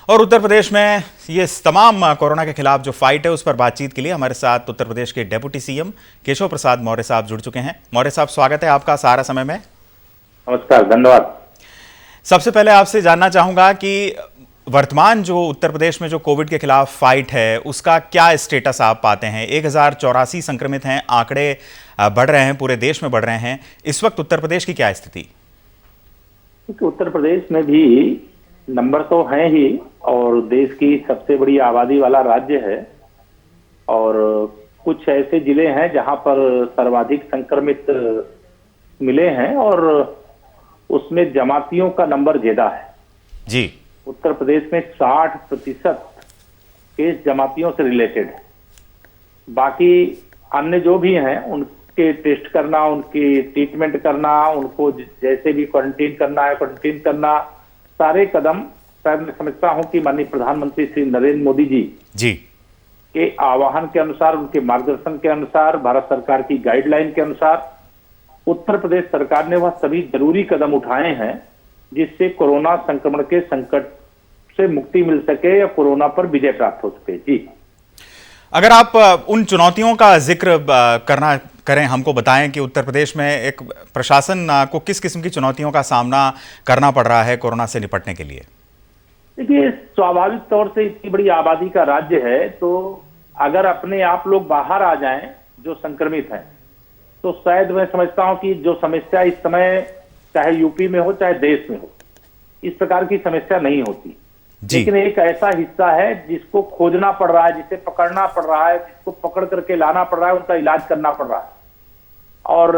और उत्तर प्रदेश में ये तमाम कोरोना के खिलाफ जो फाइट है उस पर बातचीत के लिए हमारे साथ उत्तर प्रदेश के डेप्यूटी सीएम केशव प्रसाद मौर्य साहब जुड़ चुके हैं। मौर्य साहब, स्वागत है आपका सहारा समय में। नमस्कार, धन्यवाद। सबसे पहले आपसे जानना चाहूंगा कि वर्तमान जो उत्तर प्रदेश में जो कोविड के खिलाफ फाइट है उसका क्या स्टेटस आप पाते हैं। 1084 संक्रमित हैं, आंकड़े बढ़ रहे हैं, पूरे देश में बढ़ रहे हैं। इस वक्त उत्तर प्रदेश की क्या स्थिति? उत्तर प्रदेश में भी नंबर तो हैं ही और देश की सबसे बड़ी आबादी वाला राज्य है और कुछ ऐसे जिले हैं जहां पर सर्वाधिक संक्रमित मिले हैं और उसमें जमातियों का नंबर ज्यादा है जी। उत्तर प्रदेश में 60% केस जमातियों से रिलेटेड है। बाकी अन्य जो भी हैं उनके टेस्ट करना, उनकी ट्रीटमेंट करना, उनको जैसे भी क्वारंटीन करना है क्वारंटीन करना, सारे कदम शायद मैं समझता हूं कि माननीय प्रधानमंत्री श्री नरेंद्र मोदी जी के आह्वान के अनुसार, उनके मार्गदर्शन के अनुसार, भारत सरकार की गाइडलाइन के अनुसार उत्तर प्रदेश सरकार ने वह सभी जरूरी कदम उठाए हैं जिससे कोरोना संक्रमण के संकट से मुक्ति मिल सके या कोरोना पर विजय प्राप्त हो सके। जी, अगर आप उन चुनौतियों का जिक्र करें, हमको बताएं कि उत्तर प्रदेश में एक प्रशासन को किस किस्म की चुनौतियों का सामना करना पड़ रहा है कोरोना से निपटने के लिए। देखिए, स्वाभाविक तौर से इतनी बड़ी आबादी का राज्य है तो अगर अपने आप लोग बाहर आ जाएं जो संक्रमित हैं तो शायद मैं समझता हूं कि जो समस्या इस समय चाहे यूपी में हो चाहे देश में हो, इस प्रकार की समस्या नहीं होती। लेकिन एक ऐसा हिस्सा है जिसको खोजना पड़ रहा है, जिसे पकड़ना पड़ रहा है, जिसको पकड़ करके लाना पड़ रहा है, उनका इलाज करना पड़ रहा है। और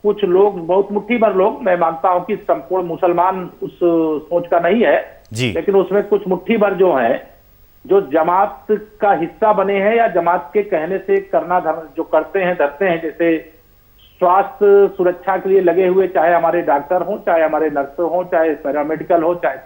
कुछ लोग, बहुत मुट्ठी भर लोग, मैं मानता हूं कि संपूर्ण मुसलमान उस सोच का नहीं है, लेकिन उसमें कुछ मुट्ठी भर जो है जो जमात का हिस्सा बने हैं या जमात के कहने से करना जो करते हैं धरते हैं, जैसे स्वास्थ्य सुरक्षा के लिए लगे हुए, चाहे हमारे डॉक्टर हों, चाहे हमारे नर्स हों, चाहे पैरामेडिकल हो, चाहे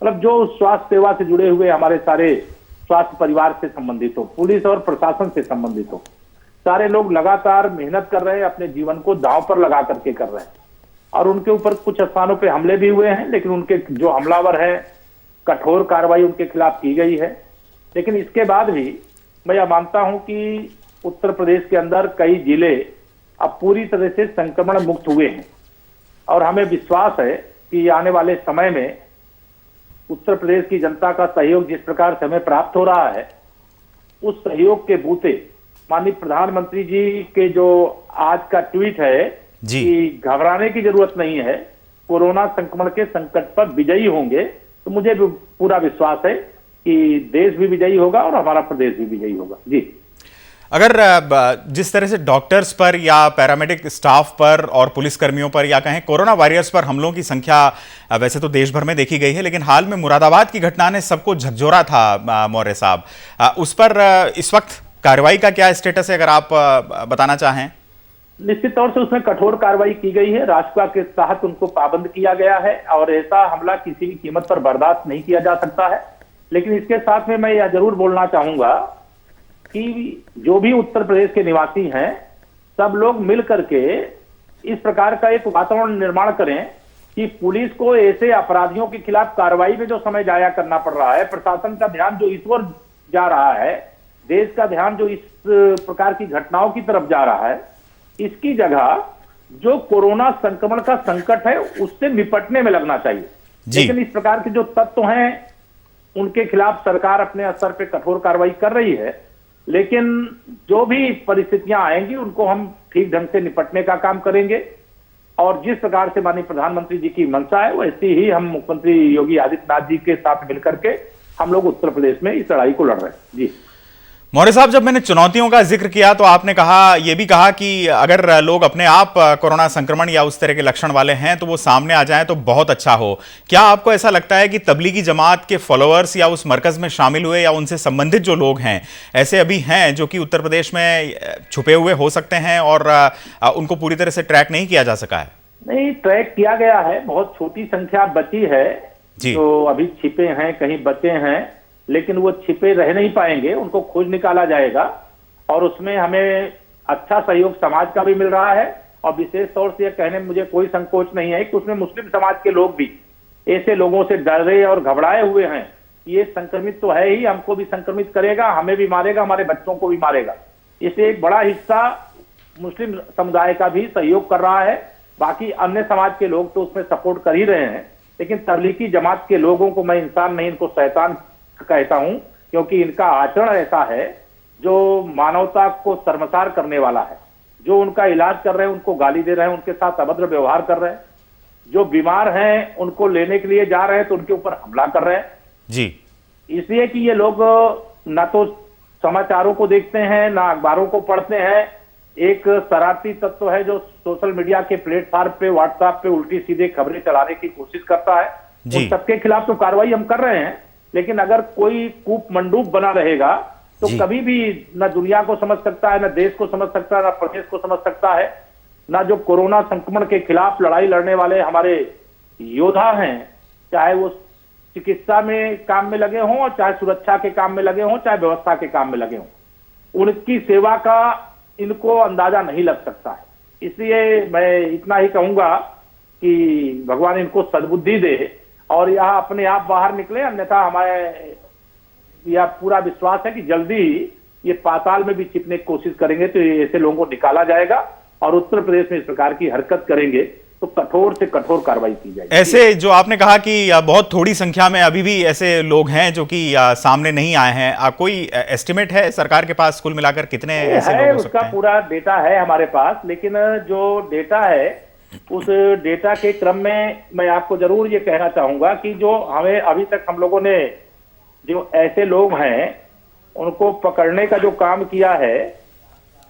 मतलब जो स्वास्थ्य सेवा से जुड़े हुए हमारे सारे स्वास्थ्य परिवार से संबंधित हो, पुलिस और प्रशासन से संबंधित हो, सारे लोग लगातार मेहनत कर रहे हैं, अपने जीवन को दांव पर लगा करके कर रहे हैं। और उनके ऊपर कुछ स्थानों पे हमले भी हुए हैं, लेकिन उनके जो हमलावर हैं कठोर कार्रवाई उनके खिलाफ की गई है। लेकिन इसके बाद भी मैं यह मानता हूं कि उत्तर प्रदेश के अंदर कई जिले अब पूरी तरह से संक्रमण मुक्त हुए हैं और हमें विश्वास है कि आने वाले समय में उत्तर प्रदेश की जनता का सहयोग जिस प्रकार से हमें प्राप्त हो रहा है, उस सहयोग के बूते माननीय प्रधानमंत्री जी के जो आज का ट्वीट है कि घबराने की जरूरत नहीं है, कोरोना संक्रमण के संकट पर विजयी होंगे, तो मुझे भी पूरा विश्वास है कि देश भी विजयी होगा और हमारा प्रदेश भी विजयी होगा। जी, अगर जिस तरह से डॉक्टर्स पर या पैरामेडिक स्टाफ पर और पुलिसकर्मियों पर या कहें कोरोना वॉरियर्स पर हमलों की संख्या वैसे तो देश भर में देखी गई है, लेकिन हाल में मुरादाबाद की घटना ने सबको झकझोरा था मौर्य साहब, उस पर इस वक्त कार्रवाई का क्या स्टेटस है, अगर आप बताना चाहें। निश्चित तौर से उसमें कठोर कार्रवाई की गई है, राष्ट्रपति के तहत उनको पाबंद किया गया है और ऐसा हमला किसी भी कीमत पर बर्दाश्त नहीं किया जा सकता है। लेकिन इसके साथ में मैं यह जरूर बोलना चाहूंगा कि जो भी उत्तर प्रदेश के निवासी हैं, सब लोग मिल करके इस प्रकार का एक वातावरण निर्माण करें कि पुलिस को ऐसे अपराधियों के खिलाफ कार्रवाई में जो समय जाया करना पड़ रहा है, प्रशासन का ध्यान जो इस ओर जा रहा है, देश का ध्यान जो इस प्रकार की घटनाओं की तरफ जा रहा है, इसकी जगह जो कोरोना संक्रमण का संकट है उससे निपटने में लगना चाहिए। लेकिन इस प्रकार के जो तत्व हैं उनके खिलाफ सरकार अपने स्तर पे कठोर कार्रवाई कर रही है, लेकिन जो भी परिस्थितियां आएंगी उनको हम ठीक ढंग से निपटने का काम करेंगे और जिस प्रकार से माननीय प्रधानमंत्री जी की मंशा है वैसे ही हम मुख्यमंत्री योगी आदित्यनाथ जी के साथ मिलकर के हम लोग उत्तर प्रदेश में इस लड़ाई को लड़ रहे हैं। जी, मौर्य साहब, जब मैंने चुनौतियों का जिक्र किया तो आपने ये भी कहा कि अगर लोग अपने आप कोरोना संक्रमण या उस तरह के लक्षण वाले हैं तो वो सामने आ जाएं तो बहुत अच्छा हो। क्या आपको ऐसा लगता है कि तबलीगी जमात के फॉलोअर्स या उस मरकज में शामिल हुए या उनसे संबंधित जो लोग हैं ऐसे अभी हैं जो कि उत्तर प्रदेश में छुपे हुए हो सकते हैं और उनको पूरी तरह से ट्रैक नहीं किया जा सका है? नहीं, ट्रैक किया गया है, बहुत छोटी संख्या बची है जो अभी छिपे हैं, कहीं बचे हैं, लेकिन वो छिपे रह नहीं पाएंगे, उनको खोज निकाला जाएगा और उसमें हमें अच्छा सहयोग समाज का भी मिल रहा है और विशेष तौर से कहने में मुझे कोई संकोच नहीं है कि उसमें मुस्लिम समाज के लोग भी ऐसे लोगों से डर रहे और घबराए हुए हैं ये संक्रमित तो है ही, हमको भी संक्रमित करेगा, हमें भी मारेगा, हमारे बच्चों को भी मारेगा। इससे एक बड़ा हिस्सा मुस्लिम समुदाय का भी सहयोग कर रहा है, बाकी अन्य समाज के लोग तो उसमें सपोर्ट कर ही रहे हैं, लेकिन तबलीगी जमात के लोगों को मैं इंसान नहीं, इनको शैतान कहता हूं, क्योंकि इनका आचरण ऐसा है जो मानवता को शर्मसार करने वाला है। जो उनका इलाज कर रहे हैं उनको गाली दे रहे हैं, उनके साथ अभद्र व्यवहार कर रहे हैं, जो बीमार हैं उनको लेने के लिए जा रहे हैं तो उनके ऊपर हमला कर रहे हैं जी। इसलिए कि ये लोग ना तो समाचारों को देखते हैं ना अखबारों को पढ़ते हैं। एक शरारती तत्व है जो सोशल मीडिया के प्लेटफॉर्म पे, व्हाट्सएप पे उल्टी सीधे खबरें चलाने की कोशिश करता है। उन सबके खिलाफ तो कार्रवाई हम कर रहे हैं, लेकिन अगर कोई कूप मंडूप बना रहेगा तो कभी भी न दुनिया को समझ सकता है, न देश को समझ सकता है, न प्रदेश को समझ सकता है, न जो कोरोना संक्रमण के खिलाफ लड़ाई लड़ने वाले हमारे योद्धा हैं, चाहे वो चिकित्सा में काम में लगे हों, और चाहे सुरक्षा के काम में लगे हों, चाहे व्यवस्था के काम में लगे हों, उनकी सेवा का इनको अंदाजा नहीं लग सकता है। इसलिए मैं इतना ही कहूंगा कि भगवान इनको सद्बुद्धि दे और यह अपने आप बाहर निकले, अन्यथा हमारे यह पूरा विश्वास है कि जल्दी ही ये पाताल में भी छिपने की कोशिश करेंगे तो ऐसे लोगों को निकाला जाएगा, और उत्तर प्रदेश में इस प्रकार की हरकत करेंगे तो कठोर से कठोर कार्रवाई की जाएगी। ऐसे जो आपने कहा कि बहुत थोड़ी संख्या में अभी भी ऐसे लोग हैं जो कि सामने नहीं आए हैं, कोई एस्टिमेट है सरकार के पास कुल मिलाकर कितने ऐसे लोग हो सकते हैं? उसका पूरा डेटा है हमारे पास, लेकिन जो डेटा है उस डेटा के क्रम में मैं आपको जरूर ये कहना चाहूंगा कि जो हमें अभी तक हम लोगों ने जो ऐसे लोग हैं उनको पकड़ने का जो काम किया है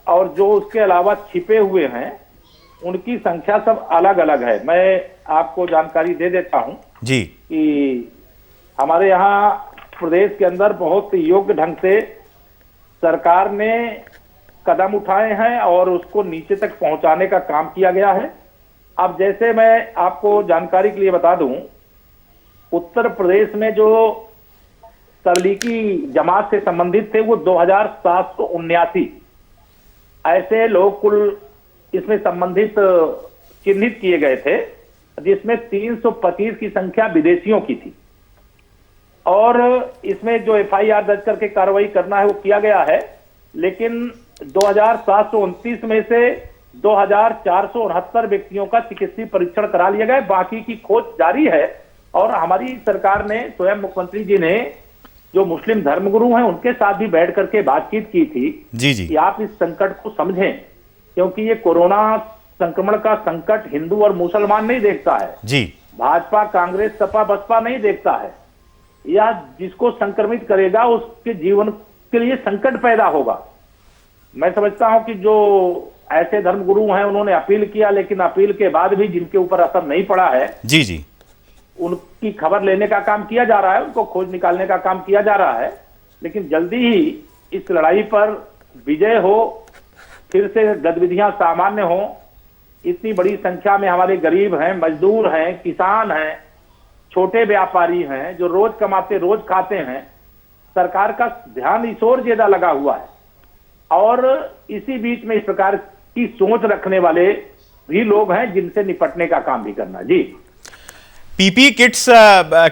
और जो उसके अलावा छिपे हुए हैं उनकी संख्या सब अलग अलग है। मैं आपको जानकारी दे देता हूं जी कि हमारे यहाँ प्रदेश के अंदर बहुत योग्य ढंग से सरकार ने कदम उठाए हैं और उसको नीचे तक पहुंचाने का काम किया गया है। अब जैसे मैं आपको जानकारी के लिए बता दूं, उत्तर प्रदेश में जो तबलीगी जमात से संबंधित थे वो 2779 ऐसे लोग कुल इसमें संबंधित चिन्हित किए गए थे, जिसमें 325 की संख्या विदेशियों की थी, और इसमें जो एफआईआर दर्ज करके कार्रवाई करना है वो किया गया है। लेकिन 2729 में से 2469 व्यक्तियों का चिकित्सीय परीक्षण करा लिया गया, बाकी की खोज जारी है। और हमारी सरकार ने, स्वयं मुख्यमंत्री जी ने जो मुस्लिम धर्मगुरु हैं उनके साथ भी बैठ करके बातचीत की थी जी कि आप इस संकट को समझें, क्योंकि ये कोरोना संक्रमण का संकट हिंदू और मुसलमान नहीं देखता है जी, भाजपा, कांग्रेस, सपा, बसपा नहीं देखता है। यह जिसको संक्रमित करेगा उसके जीवन के लिए संकट पैदा होगा। मैं समझता हूं कि जो ऐसे धर्मगुरु हैं उन्होंने अपील किया, लेकिन अपील के बाद भी जिनके ऊपर असर नहीं पड़ा है जी उनकी खबर लेने का काम किया जा रहा है, उनको खोज निकालने का काम किया जा रहा है। लेकिन जल्दी ही इस लड़ाई पर विजय हो, फिर से गतिविधियां सामान्य हो। इतनी बड़ी संख्या में हमारे गरीब हैं, मजदूर हैं, किसान हैं, छोटे व्यापारी हैं जो रोज कमाते रोज खाते हैं। सरकार का ध्यान इस ओर ज्यादा लगा हुआ है, और इसी बीच में इस प्रकार की सोच रखने वाले भी लोग हैं जिनसे निपटने का काम भी करना। जी, पीपी किट्स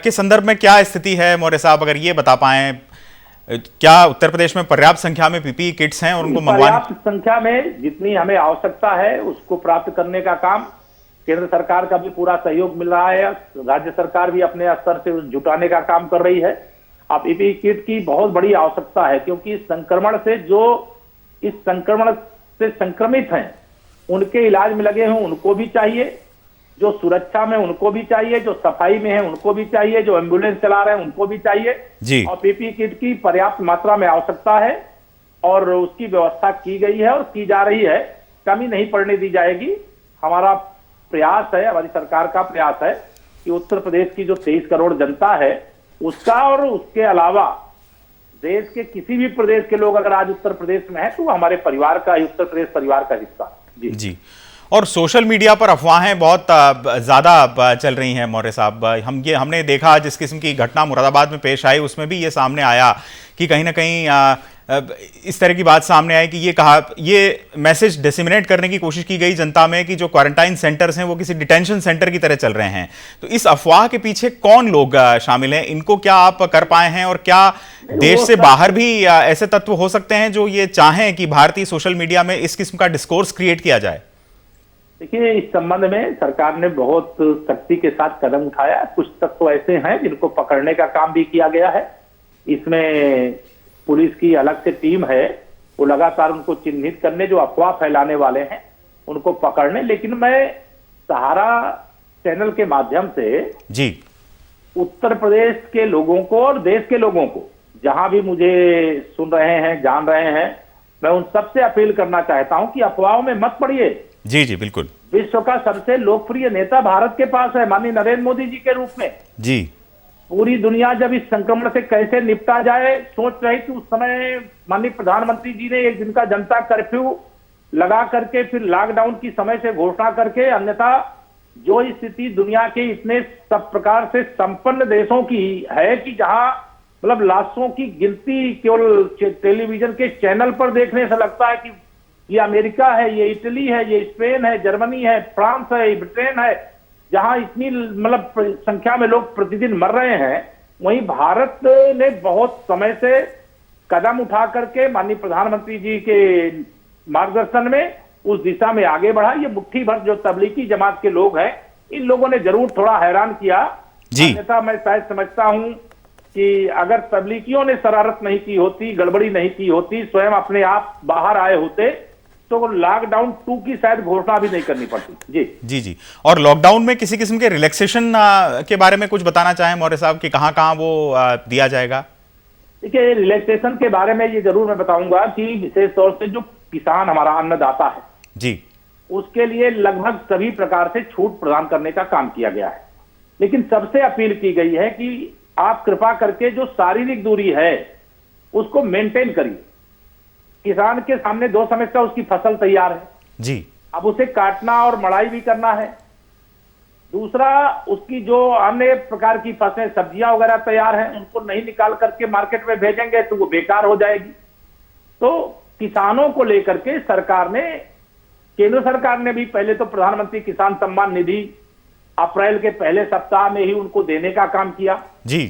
के संदर्भ में क्या स्थिति है मौर्य साहब, अगर ये बता पाएं, क्या उत्तर प्रदेश में पर्याप्त संख्या में पीपी किट्स हैं और उनको मंगवाने? पर्याप्त संख्या में जितनी हमें आवश्यकता है उसको प्राप्त करने का काम केंद्र सरकार का भी पूरा सहयोग मिल रहा है, राज्य सरकार भी अपने स्तर से जुटाने का काम कर रही है। अब पीपी किट की बहुत बड़ी आवश्यकता है, क्योंकि इस संक्रमण से जो इस संक्रमण से संक्रमित हैं उनके इलाज में लगे हैं उनको भी चाहिए, जो सुरक्षा में उनको भी चाहिए, जो सफाई में है उनको भी चाहिए, जो एम्बुलेंस चला रहे हैं उनको भी चाहिए जी। और पीपी किट की पर्याप्त मात्रा में आवश्यकता है और उसकी व्यवस्था की गई है और की जा रही है, कमी नहीं पड़ने दी जाएगी। हमारा प्रयास है, हमारी सरकार का प्रयास है कि उत्तर प्रदेश की जो 23 करोड़ जनता है उसका और उसके अलावा देश के किसी भी प्रदेश के लोग अगर आज उत्तर प्रदेश में है तो हमारे परिवार का, उत्तर प्रदेश परिवार का हिस्सा। जी। और सोशल मीडिया पर अफवाहें बहुत ज्यादा चल रही हैं मौर्य साहब। हमने देखा जिस किस्म की घटना मुरादाबाद में पेश आई उसमें भी ये सामने आया कि कहीं ना कहीं इस तरह की बात सामने आई कि ये मैसेज डिसेमिनेट करने की कोशिश की गई जनता में कि जो क्वारंटाइन सेंटर्स हैं वो किसी डिटेंशन सेंटर की तरह चल रहे हैं। तो इस अफवाह के पीछे कौन लोग शामिल हैं, इनको क्या आप कर पाए हैं, और क्या देश से बाहर भी ऐसे तत्व हो सकते हैं जो ये चाहें कि भारतीय सोशल मीडिया में इस किस्म का डिस्कोर्स क्रिएट किया जाए? देखिए, इस संबंध में सरकार ने बहुत सख्ती के साथ कदम उठाया। कुछ तत्व ऐसे हैं जिनको पकड़ने का काम भी किया गया है। इसमें पुलिस की अलग से टीम है, वो लगातार उनको चिन्हित करने, जो अफवाह फैलाने वाले हैं उनको पकड़ने। लेकिन मैं सहारा चैनल के माध्यम से जी उत्तर प्रदेश के लोगों को और देश के लोगों को, जहां भी मुझे सुन रहे हैं, जान रहे हैं, मैं उन सबसे अपील करना चाहता हूं कि अफवाहों में मत पड़िए। जी जी बिल्कुल। विश्व का सबसे लोकप्रिय नेता भारत के पास है, माननीय नरेंद्र मोदी जी के रूप में। जी पूरी दुनिया जब इस संक्रमण से कैसे निपटा जाए सोच रही थी, उस समय माननीय प्रधानमंत्री जी ने एक दिन का जनता कर्फ्यू लगा करके फिर लॉकडाउन की समय से घोषणा करके, अन्यथा जो स्थिति दुनिया के इतने सब प्रकार से संपन्न देशों की है कि जहां मतलब लाशों की गिनती केवल टेलीविजन के चैनल पर देखने से लगता है कि ये अमेरिका है, ये इटली है, ये स्पेन है, जर्मनी है, फ्रांस है, ब्रिटेन है, जहां इतनी मतलब संख्या में लोग प्रतिदिन मर रहे हैं, वहीं भारत ने बहुत समय से कदम उठा करके माननीय प्रधानमंत्री जी के मार्गदर्शन में उस दिशा में आगे बढ़ा। ये मुट्ठी भर जो तबलीगी जमात के लोग हैं, इन लोगों ने जरूर थोड़ा हैरान किया। अन्यथा मैं शायद समझता हूं कि अगर तबलीगियों ने शरारत नहीं की होती, गड़बड़ी नहीं की होती, स्वयं अपने आप बाहर आए होते, तो लॉकडाउन 2 की शायद घोषणा भी नहीं करनी पड़ती। जी जी जी। और लॉकडाउन में किसी किस्म के रिलैक्सेशन के बारे में कुछ बताना चाहें मौर्य साहब कि कहां कहां वो दिया जाएगा? देखिए, रिलैक्सेशन के बारे में ये जरूर मैं बताऊंगा कि विशेष तौर से जो किसान हमारा अन्नदाता है जी, उसके लिए लगभग सभी प्रकार से छूट प्रदान करने का काम किया गया है। लेकिन सबसे अपील की गई है कि आप कृपा करके जो शारीरिक दूरी है उसको मेंटेन करिए। किसान के सामने 2 समस्या, उसकी फसल तैयार है जी, अब उसे काटना और मड़ाई भी करना है। दूसरा, उसकी जो अन्य प्रकार की फसलें, सब्जियां वगैरह तैयार हैं, उनको नहीं निकाल करके मार्केट में भेजेंगे तो वो बेकार हो जाएगी। तो किसानों को लेकर के सरकार ने, केंद्र सरकार ने भी पहले तो प्रधानमंत्री किसान सम्मान निधि अप्रैल के पहले सप्ताह में ही उनको देने का काम किया जी।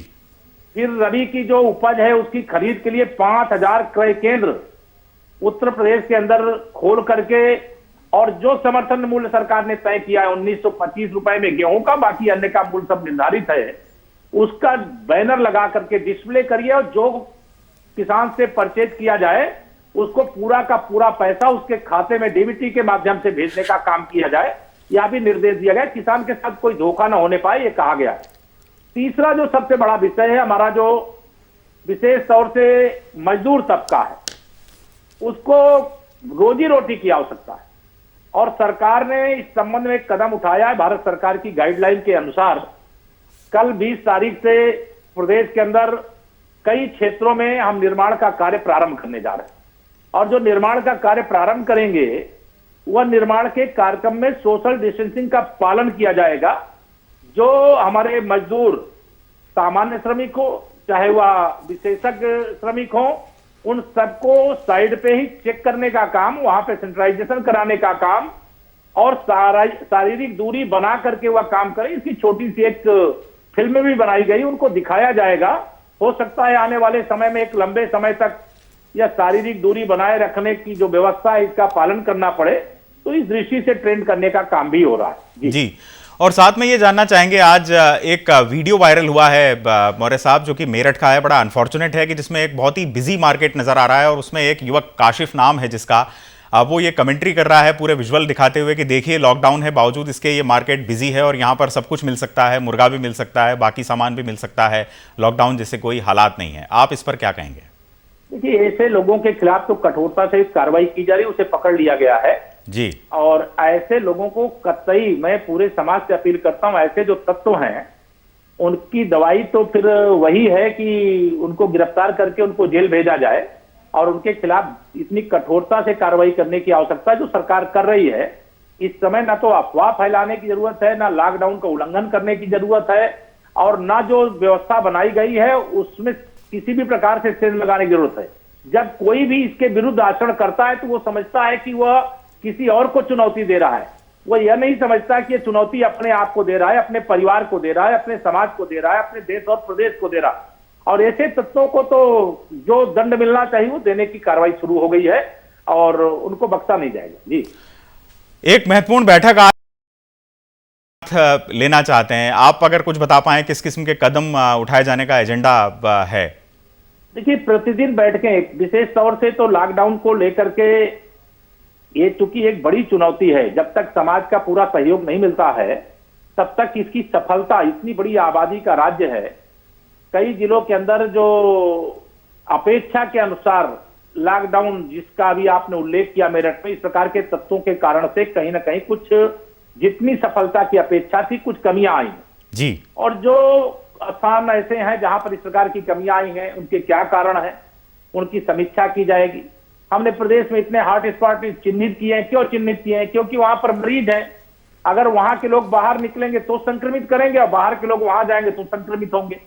फिर रबी की जो उपज है उसकी खरीद के लिए 5000 क्रय केंद्र उत्तर प्रदेश के अंदर खोल करके, और जो समर्थन मूल्य सरकार ने तय किया है 1925 रुपए में गेहूं का, बाकी अन्य का मूल्य सब निर्धारित है, उसका बैनर लगा करके डिस्प्ले करिए और जो किसान से परचेज किया जाए उसको पूरा का पूरा पैसा उसके खाते में डीबीटी के माध्यम से भेजने का काम किया जाए। यह भी निर्देश दिया गया, किसान के साथ कोई धोखा ना होने पाए, ये कहा गया। तीसरा जो सबसे बड़ा विषय है, हमारा जो विशेष तौर से मजदूर तबका है, उसको रोजी रोटी की आवश्यकता है और सरकार ने इस संबंध में एक कदम उठाया है। भारत सरकार की गाइडलाइन के अनुसार कल 20 तारीख से प्रदेश के अंदर कई क्षेत्रों में हम निर्माण का कार्य प्रारंभ करने जा रहे हैं, और जो निर्माण का कार्य प्रारंभ करेंगे वह निर्माण के कार्यक्रम में सोशल डिस्टेंसिंग का पालन किया जाएगा। जो हमारे मजदूर, सामान्य श्रमिक हो चाहे वह विशेषज्ञ श्रमिक हो, उन सबको साइड पे ही चेक करने का काम, वहां पे सैनिटाइजेशन कराने का काम और शारीरिक दूरी बना करके वह काम करे। इसकी छोटी सी एक फिल्म भी बनाई गई, उनको दिखाया जाएगा। हो सकता है आने वाले समय में एक लंबे समय तक यह शारीरिक दूरी बनाए रखने की जो व्यवस्था है इसका पालन करना पड़े, तो इस दृष्टि से ट्रेंड करने का काम भी हो रहा है। जी। और साथ में ये जानना चाहेंगे, आज एक वीडियो वायरल हुआ है मौर्य साहब जो कि मेरठ का है, बड़ा अनफॉर्चुनेट है कि जिसमें एक बहुत ही बिजी मार्केट नजर आ रहा है और उसमें एक युवक काशिफ नाम है जिसका वो ये कमेंट्री कर रहा है पूरे विजुअल दिखाते हुए कि देखिए लॉकडाउन है, बावजूद इसके ये मार्केट बिजी है और यहाँ पर सब कुछ मिल सकता है, मुर्गा भी मिल सकता है, बाकी सामान भी मिल सकता है, लॉकडाउन जैसे कोई हालात नहीं है। आप इस पर क्या कहेंगे? देखिए, ऐसे लोगों के खिलाफ तो कठोरता से कार्रवाई की जा रही है, उसे पकड़ लिया गया है जी। और ऐसे लोगों को कतई मैं पूरे समाज से अपील करता हूं, ऐसे जो तत्व हैं उनकी दवाई तो फिर वही है कि उनको गिरफ्तार करके उनको जेल भेजा जाए और उनके खिलाफ इतनी कठोरता से कार्रवाई करने की आवश्यकता जो सरकार कर रही है। इस समय ना तो अफवाह फैलाने की जरूरत है, ना लॉकडाउन का उल्लंघन करने की जरूरत है, और ना जो व्यवस्था बनाई गई है उसमें किसी भी प्रकार से सेंध लगाने की जरूरत है। जब कोई भी इसके विरुद्ध आचरण करता है तो वो समझता है कि वह किसी और को चुनौती दे रहा है। वह यह नहीं समझता कि ये चुनौती अपने आप को दे रहा है, अपने परिवार को दे रहा है, अपने समाज को दे रहा है, अपने देश और प्रदेश को दे रहा है। और ऐसे तत्वों को तो जो दंड मिलना चाहिए वो देने की कार्रवाई शुरू हो गई है और उनको बख्शा नहीं जाएगा। जी, एक महत्वपूर्ण बैठक आज लेना चाहते हैं, आप अगर कुछ बता पाएं किस किस्म के कदम उठाए जाने का एजेंडा है? देखिए, प्रतिदिन बैठकें, विशेष तौर से तो लॉकडाउन को लेकर के ये चूंकि एक बड़ी चुनौती है, जब तक समाज का पूरा सहयोग नहीं मिलता है तब तक इसकी सफलता, इतनी बड़ी आबादी का राज्य है, कई जिलों के अंदर जो अपेक्षा के अनुसार लॉकडाउन जिसका भी आपने उल्लेख किया मेरठ में, इस प्रकार के तत्वों के कारण से कहीं ना कहीं कुछ जितनी सफलता की अपेक्षा थी कुछ कमियां आई जी। और जो स्थान ऐसे हैं जहां पर इस प्रकार की कमियां आई हैं, उनके क्या कारण हैं, उनकी समीक्षा की जाएगी। हमने प्रदेश में इतने हॉट स्पॉट चिन्हित किए हैं। क्यों चिन्हित किए हैं? क्योंकि वहां पर मरीज हैं। अगर वहां के लोग बाहर निकलेंगे तो संक्रमित करेंगे और बाहर के लोग वहां जाएंगे तो संक्रमित होंगे।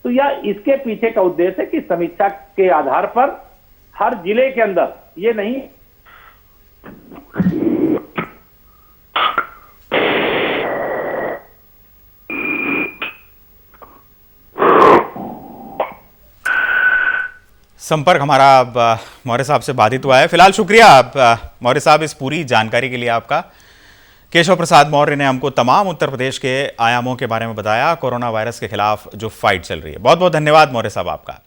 तो यह इसके पीछे का उद्देश्य है कि समीक्षा के आधार पर हर जिले के अंदर, ये नहीं संपर्क हमारा मौर्य साहब से बाधित हुआ है। फिलहाल शुक्रिया मौर्य साहब इस पूरी जानकारी के लिए आपका। केशव प्रसाद मौर्य ने हमको तमाम उत्तर प्रदेश के आयामों के बारे में बताया, कोरोना वायरस के खिलाफ जो फाइट चल रही है। बहुत बहुत धन्यवाद मौर्य साहब आपका।